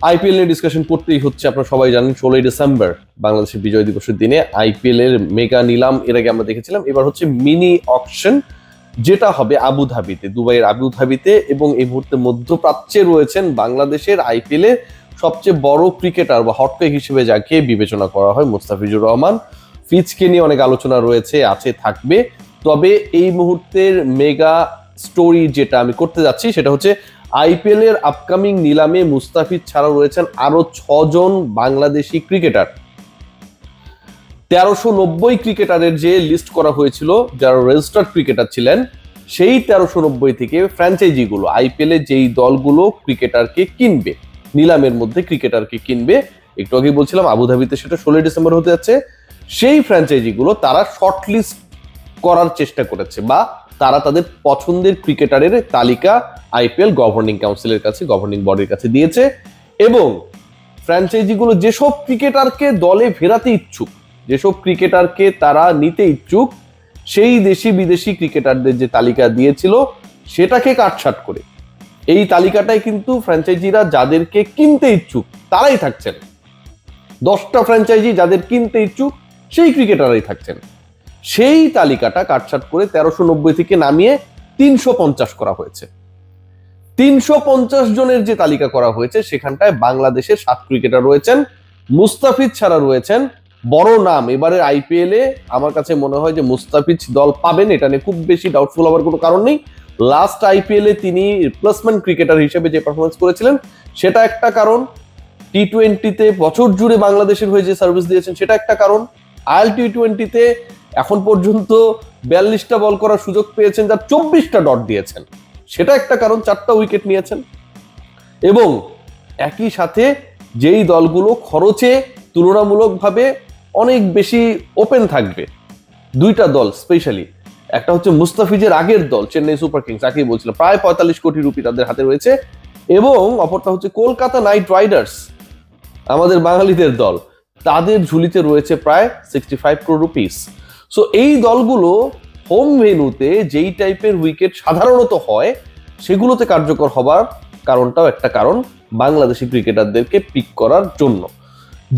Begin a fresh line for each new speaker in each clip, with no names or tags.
IPL নিয়ে discussion করতেই হচ্ছে। আপনারা সবাই জানেন 16ই ডিসেম্বর বাংলাদেশের বিজয় দিবসের দিনে আইপিএল এর মেগা নিলাম এর আগে আমরা দেখেছিলাম। এবার হচ্ছে মিনি অকশন, যেটা হবে আবুধাবিতে, দুবাইয়ের আবুধাবিতে। এবং এই মুহূর্তে মধ্যপ্রাচ্যে রয়েছেন বাংলাদেশের আইপিএল এর সবচেয়ে বড় ক্রিকেটার বা হটকেক হিসেবে যাকে বিবেচনা করা হয় মুস্তাফিজুর রহমান। ফিচকে নিয়ে অনেক আলোচনা রয়েছে, আছে, থাকবে। তবে এই মুহূর্তের মেগা স্টোরি যেটা আমি করতে যাচ্ছি সেটা হচ্ছে আইপিএল এর আপকামিং নিলামে মুস্তাফিজ ছাড়াও রয়েছেন আরো 6 জন বাংলাদেশি ক্রিকেটার। 1390 ক্রিকেটারের যে লিস্ট করা হয়েছিল যারা রেজিস্টার্ড ক্রিকেটার ছিলেন, সেই 1390 থেকে ফ্র্যাঞ্চাইজিগুলো আইপিএল এর যেই দলগুলো ক্রিকেটারকে কিনবে, নিলামের মধ্যে ক্রিকেটারকে কিনবে, একটু আগে বলছিলাম আবুধাবিতে সেটা 16 ডিসেম্বর হতে যাচ্ছে, সেই ফ্র্যাঞ্চাইজিগুলো তারা শর্টলিস্ট করার চেষ্টা করেছে বা তারা তাদের পছন্দের ক্রিকেটারের তালিকা আইপিএল গভর্নিং কাউন্সিলের কাছে, গভর্নিং বডির কাছে দিয়েছে। এবং ফ্র্যাঞ্চাইজিগুলো যেসব ক্রিকেটারকে দলে ফেরাতে ইচ্ছুক, যেসব ক্রিকেটারকে তারা নিতে ইচ্ছুক, সেই দেশি বিদেশি ক্রিকেটারদের যে তালিকা দিয়েছিল সেটাকে কাটছাট করে এই তালিকাটায় কিন্তু ফ্র্যাঞ্চাইজিরা যাদেরকে কিনতে ইচ্ছুক তারাই থাকছেন। 10টা ফ্র্যাঞ্চাইজি যাদের কিনতে ইচ্ছুক সেই ক্রিকেটারই থাকছেন। সেই তালিকাটা কাটছাট করে 1390 থেকে নামিয়ে 350 করা হয়েছে। 350 জনের যে তালিকা করা হয়েছে সেখানটায় বাংলাদেশের 7 ক্রিকেটার রয়েছেন। মুস্তাফিজ ছাড়া রয়েছেন বড় নাম। এবারে আইপিএল এ আমার কাছে মনে হয় যে মুস্তাফিজ দল পাবেন, এটা নিয়ে খুব বেশি ডাউটফুল হওয়ার কোনো কারণ নেই। লাস্ট আইপিএল এ তিনি রিপ্লেসমেন্ট ক্রিকেটার হিসেবে যে পারফরমেন্স করেছিলেন সেটা একটা কারণ, টি20তে বছর জুড়ে বাংলাদেশের হয়ে যে সার্ভিস দিয়েছেন সেটা একটা কারণ, আইএল টি20তে এখন পর্যন্ত 42টা বল করার সুযোগ পেয়েছেন, যার 24টা ডট দিয়েছেন, সেটা একটা কারণ, 4টা উইকেট নিয়েছেন। এবং একই সাথে যেই দলগুলো খরচে তুলনামূলকভাবে অনেক বেশি ওপেন থাকবে, 2টা দল স্পেশালি, একটা হচ্ছে মুস্তাফিজের আগের দল চেন্নাই সুপার কিংস, যাকেই বলছিলাম, প্রায় 45 কোটি রুপি তাদের হাতে রয়েছে। এবং অপরটা হচ্ছে কলকাতা নাইট রাইডার্স, আমাদের বাঙালিদের দল, তাদের ঝুলিতে রয়েছে প্রায় 65 কোটি রুপিস। সো এই দলগুলো হোম ভেন্যুতে যেই টাইপের উইকেট সাধারণত হয় সেগুলোতে কার্যকর হবার কারণটাও একটা কারণ বাংলাদেশি ক্রিকেটারদেরকে পিক করার জন্য।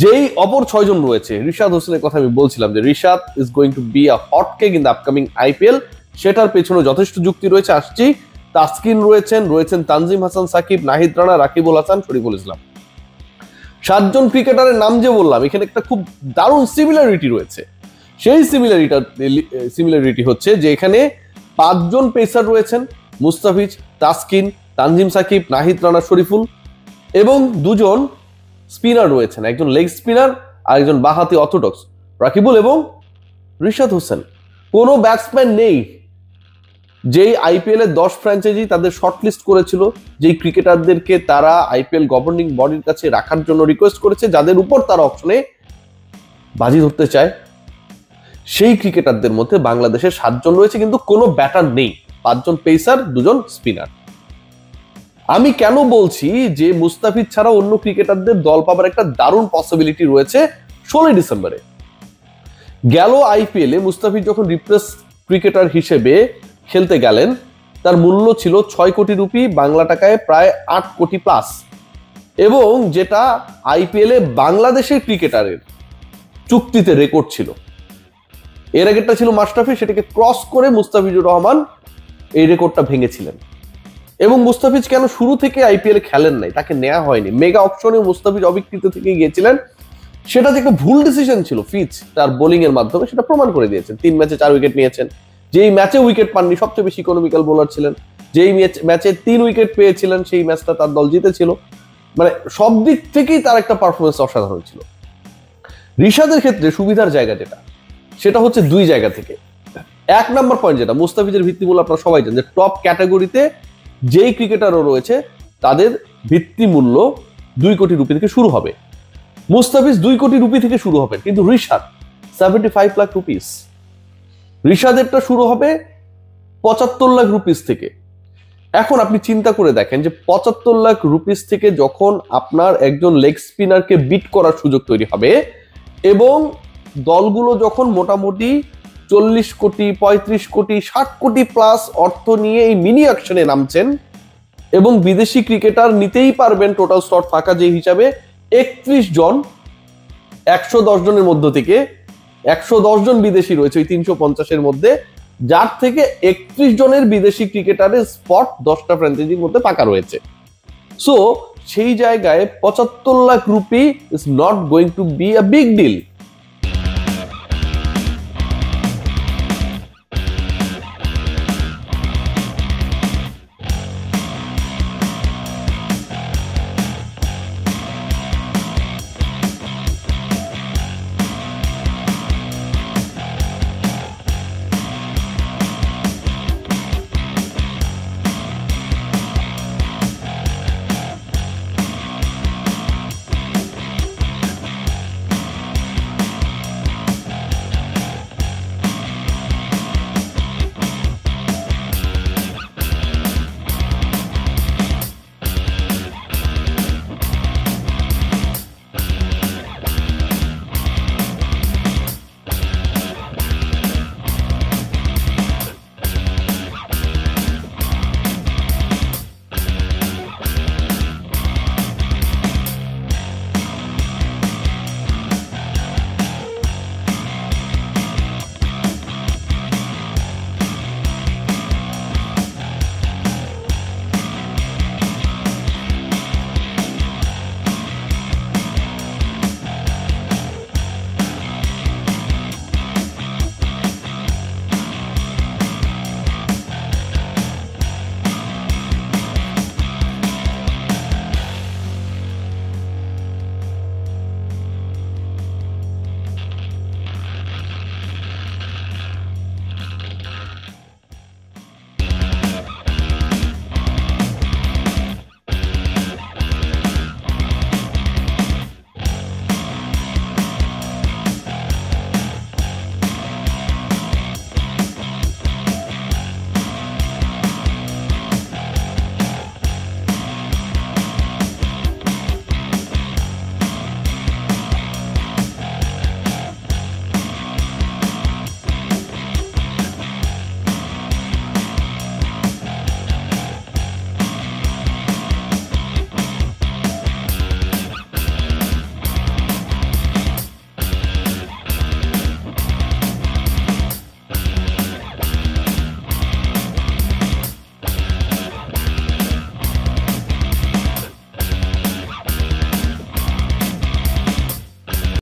যেই অপর 6 জন রয়েছে, রিশাদ হোসেনের কথা আমি বলছিলাম যে Rishad is going to be a hot cake in the upcoming IPL, সেটার পেছনে যথেষ্ট যুক্তি রয়েছে, আসছি। তাসকিন রয়েছেন তানজিম হাসান সাকিব, নাহিদ রানা, রাকিবুল হাসান, শরীফুল ইসলাম। 7 জন ক্রিকেটারের নাম যে বললাম, এখানে একটা খুব দারুণ সিমিলারিটি রয়েছে। সেই সিমিলারিটি হচ্ছে যে এখানে 5 জন পেসার রয়েছেন, মুস্তাফিজ, তাসকিন, তানজিম সাকিব, নাহিদ রানা, শরীফুল, এবং 2 জন স্পিনার রয়েছেন, একজন লেগ স্পিনার আর একজন বাঁহাতি অর্থোডক্স, রাকিবুল এবং রিশাদ হোসেন। কোনো ব্যাটসম্যান নেই। যেই আইপিএল এর 10 ফ্র্যাঞ্চাইজি তাদের শর্টলিস্ট করেছিল, যেই ক্রিকেটারদেরকে তারা আইপিএল গভর্নিং বডির কাছে রাখার জন্য রিকোয়েস্ট করেছে, যাদের উপর তারা অপশনে বাজি ধরতে চায়, সেই ক্রিকেটারদের মধ্যে বাংলাদেশের 7 জন রয়েছে, কিন্তু কোনো ব্যাটার নেই। 5 জন পেসার, 2 জন স্পিনার। আমি কেন বলছি যে মুস্তাফিজ ছাড়া অন্য ক্রিকেটারদের দল পাবার একটা দারুণ পসিবিলিটি রয়েছে 16 ডিসেম্বরে। গেল আইপিএল এ মুস্তাফিজ যখন রিপ্লেস ক্রিকেটার হিসেবে খেলতে গেলেন, তার মূল্য ছিল 6 কোটি রুপি, বাংলা টাকায় প্রায় 8 কোটি প্লাস, এবং যেটা আইপিএল এ বাংলাদেশের ক্রিকেটারের চুক্তিতে রেকর্ড ছিল। এর আগেরটা ছিল মাশরাফি, সেটাকে ক্রস করে মুস্তাফিজুর রহমান এই রেকর্ডটা ভেঙেছিলেন। এবং মুস্তাফিজ কেন শুরু থেকে আইপিএল এ খেলেন নাই, তাকে নেওয়া হয়নি, মেগা অপশনে মুস্তাফিজ অবিকৃত থেকে গিয়েছিলেন, সেটা যে একটা ভুল ডিসিশন ছিল ফিচ তার বোলিং এর মাধ্যমে সেটা প্রমাণ করে দিয়েছেন। 3 ম্যাচে 4 উইকেট নিয়েছেন, যেই ম্যাচে উইকেট পাননি, সবচেয়ে বেশি ইকোনমিক্যাল বোলার ছিলেন, যেই ম্যাচে 3 উইকেট পেয়েছিলেন সেই ম্যাচটা তার দল জিতেছিল। মানে সব দিক থেকেই তার একটা পারফরমেন্স অসাধারণ ছিল। রিশাদের ক্ষেত্রে সুবিধার জায়গা যেটা, সেটা হচ্ছে 2 জায়গা থেকে। 1 নম্বর পয়েন্ট যেটা, মুস্তাফিজের ভিত্তিমূল্য আপনারা সবাই জানেন যে টপ ক্যাটাগরিতে যেই ক্রিকেটারও রয়েছে তাদের ভিত্তিমূল্য 2 কোটি রুপি থেকে শুরু হবে। মুস্তাফিজ 2 কোটি রুপি থেকে শুরু হবে, কিন্তু রিশাদ 75 লাখ রুপিস। রিশাদেরটা শুরু হবে 75 লাখ রুপিস থেকে। এখন আপনি চিন্তা করে দেখেন যে 75 লাখ রুপিস থেকে যখন আপনার একজন লেগ স্পিনারকে বিট করার সুযোগ তৈরি হবে, এবং দলগুলো যখন মোটামুটি 40 কোটি, 35 কোটি, 60 কোটি প্লাস অর্থ নিয়ে এই মিনি অকশনে নামছেন, এবং বিদেশি ক্রিকেটার নিতেই পারবেন টোটাল স্লট ফাঁকা যে হিসাবে 31 জন। 110 জনের মধ্য থেকে 110 জন বিদেশি রয়েছে ওই 350-এর মধ্যে, যার থেকে 31 জনের বিদেশি ক্রিকেটারের স্পট 10টা ফ্র্যাঞ্চাইজির মধ্যে ফাঁকা রয়েছে। সো সেই জায়গায় 75 lakh rupee is not going to be a big deal.